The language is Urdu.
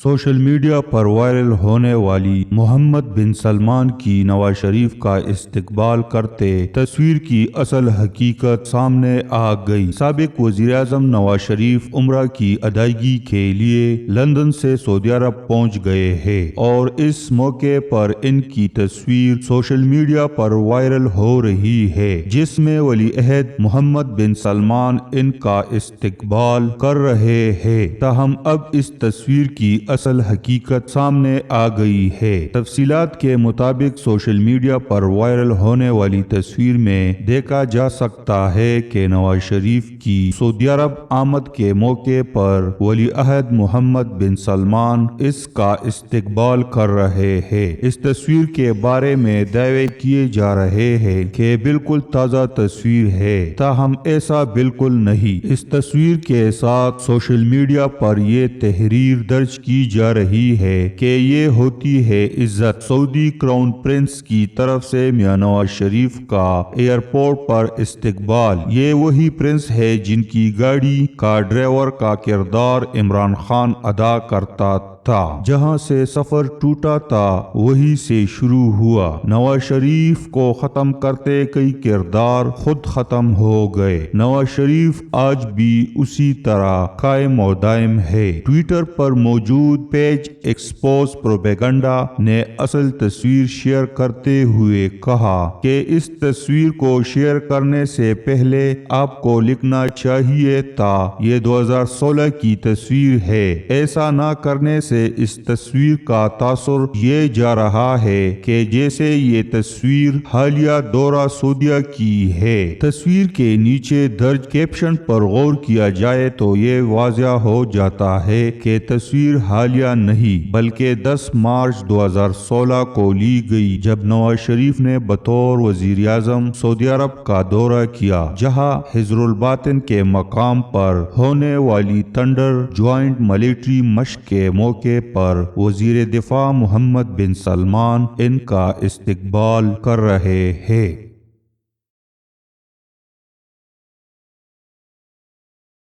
سوشل میڈیا پر وائرل ہونے والی محمد بن سلمان کی نواز شریف کا استقبال کرتے تصویر کی اصل حقیقت سامنے آ گئی۔ سابق وزیر اعظم نواز شریف عمرہ کی ادائیگی کے لیے لندن سے سعودی عرب پہنچ گئے ہیں اور اس موقع پر ان کی تصویر سوشل میڈیا پر وائرل ہو رہی ہے، جس میں ولی عہد محمد بن سلمان ان کا استقبال کر رہے ہیں۔ تاہم اب اس تصویر کی اصل حقیقت سامنے آ گئی ہے۔ تفصیلات کے مطابق سوشل میڈیا پر وائرل ہونے والی تصویر میں دیکھا جا سکتا ہے کہ نواز شریف کی سعودی عرب آمد کے موقع پر ولی عہد محمد بن سلمان اس کا استقبال کر رہے ہیں۔ اس تصویر کے بارے میں دعوے کیے جا رہے ہیں کہ بالکل تازہ تصویر ہے، تاہم ایسا بالکل نہیں۔ اس تصویر کے ساتھ سوشل میڈیا پر یہ تحریر درج کی جا رہی ہے کہ یہ ہوتی ہے عزت سعودی کراؤن پرنس کی طرف سے میاں نواز شریف کا ایئرپورٹ پر استقبال۔ یہ وہی پرنس ہے جن کی گاڑی کا ڈرائیور کا کردار عمران خان ادا کرتا تھا، جہاں سے سفر ٹوٹا تھا وہی سے شروع ہوا۔ نواز شریف کو ختم کرتے کئی کردار خود ختم ہو گئے۔ نواز شریف آج بھی اسی طرح قائم و دائم ہے۔ ٹویٹر پر موجود پیج ایکسپوز پروپیگنڈا نے اصل تصویر شیئر کرتے ہوئے کہا کہ اس تصویر کو شیئر کرنے سے پہلے آپ کو لکھنا چاہیے تھا یہ 2016 کی تصویر ہے۔ ایسا نہ کرنے سے اس تصویر کا تاثر یہ جا رہا ہے کہ جیسے یہ تصویر حالیہ دورہ سعودیہ کی ہے۔ تصویر کے نیچے درج کیپشن پر غور کیا جائے تو یہ واضح ہو جاتا ہے کہ تصویر حالیہ نہیں بلکہ 10 مارچ 2016 کو لی گئی، جب نواز شریف نے بطور وزیر اعظم سعودی عرب کا دورہ کیا، جہاں حضر الباطن کے مقام پر ہونے والی تھنڈر جوائنٹ ملٹری مشق کے موقع پر وزیر دفاع محمد بن سلمان ان کا استقبال کر رہے ہیں۔